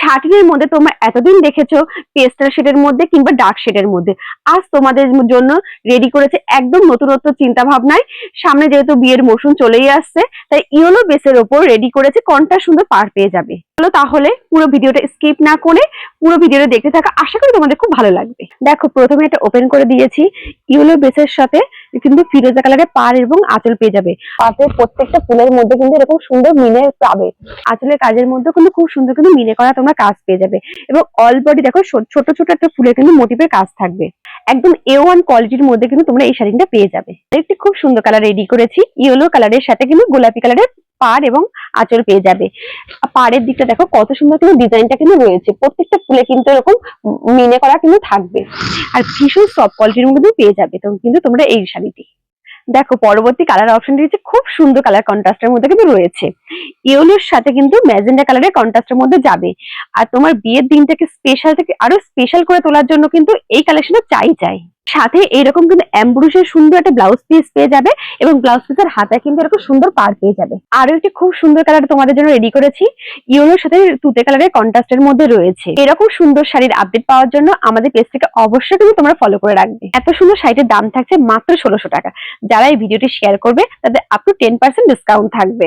শার্টিনের মধ্যে তোমরা এতদিন দেখেছো পেস্টাল শেডের মধ্যে কিংবা ডার্ক শেডের মধ্যে, আজ তোমাদের জন্য রেডি করেছে একদম নতুনত্ব চিন্তা ভাবনায়। সামনে যেহেতু বিয়ের মৌসুম চলেই আসছে, তাই ইয়েলো বেসের ওপর রেডি করেছে কন্ট্রাস্ট সুন্দর পার পেয়ে যাবে। চলো তাহলে পুরো ভিডিওটা স্কিপ না করে পুরো ভিডিওটা দেখতে থাকা, আশা করি তোমাদের খুব ভালো লাগবে। দেখো প্রথমে এটা ওপেন করে দিয়েছি, ইয়েলো বেসের সাথে কিন্তু ফিরোজা কালারের পার এবং আঁচল পেয়ে যাবে। পাতের প্রত্যেকটা ফুলের মধ্যে কিন্তু এরকম সুন্দর মিনে পাবে। আঁচলের কাজের মধ্যে কিন্তু খুব সুন্দর কিন্তু মিনে করা তোমরা কাজ পেয়ে যাবে, এবং অল বডি দেখো ছোট ছোট একটা ফুলের কিন্তু মোটিভের কাজ থাকবে। একদম A1 কোয়ালিটির মধ্যে কিন্তু তোমরা এই শাড়িটা পেয়ে যাবে। একটি খুব সুন্দর কালার রেডি করেছি, ইয়েলো কালারের সাথে কিন্তু গোলাপি কালারের পাড় এবং আঁচল পেয়ে যাবে। পাড়ের দিকটা দেখো কত সুন্দর কিন্তু ডিজাইনটা কিন্তু রয়েছে, প্রত্যেকটা ফুলে কিন্তু এরকম মিনে করা কিন্তু থাকবে, আর ভীষণ সফট কোয়ালিটির মধ্যে পেয়ে যাবে তো কিন্তু তোমরা এই শাড়িটি। দেখো পরবর্তী কালার অপশনটি হচ্ছে খুব সুন্দর কালার কন্ট্রাস্টের মধ্যে কিন্তু রয়েছে, ইয়েলোর সাথে কিন্তু ম্যাজেন্ডা কালারের কন্ট্রাস্টের মধ্যে যাবে। আর তোমার বিয়ের দিনটাকে স্পেশাল থেকে আরো স্পেশাল করে তোলার জন্য কিন্তু এই কালেকশনটা চাই। সাথে এইরকম কিন্তু এমব্রয়ডারির সুন্দর একটা ব্লাউজ পিস পেয়ে যাবে, এবং ব্লাউজ পিসের হাতায় কিন্তু এরকম সুন্দর পার পেয়ে যাবে। আরো একটি খুব সুন্দর কালার তোমাদের জন্য রেডি করেছি, ইয়েলোর সাথে তুতে কালারের কন্ট্রাস্টের মধ্যে রয়েছে। এরকম সুন্দর শাড়ির আপডেট পাওয়ার জন্য আমাদের পেজটিকে অবশ্যই কিন্তু তোমরা ফলো করে রাখবে। এত সুন্দর শাড়ির দাম থাকছে মাত্র 1600 টাকা। যারা এই ভিডিওটি শেয়ার করবে তাদের আপ টু 10% ডিসকাউন্ট থাকবে।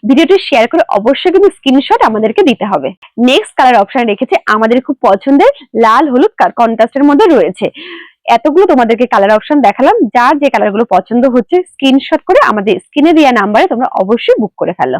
ভিডিওটি শেয়ার করে অবশ্যই কিন্তু স্ক্রিনশট আমাদেরকে দিতে হবে। নেক্সট কালার অপশন রেখেছে আমাদের খুব পছন্দের লাল হলুদ কন্ট্রাস্টের মধ্যে রয়েছে। এতগুলো তোমাদেরকে কালার অপশন দেখালাম, যার যে কালারগুলো পছন্দ হচ্ছে স্ক্রিনশট করে আমাদের স্ক্রিনে দেওয়া নাম্বারে তোমরা অবশ্যই বুক করে ফেলো।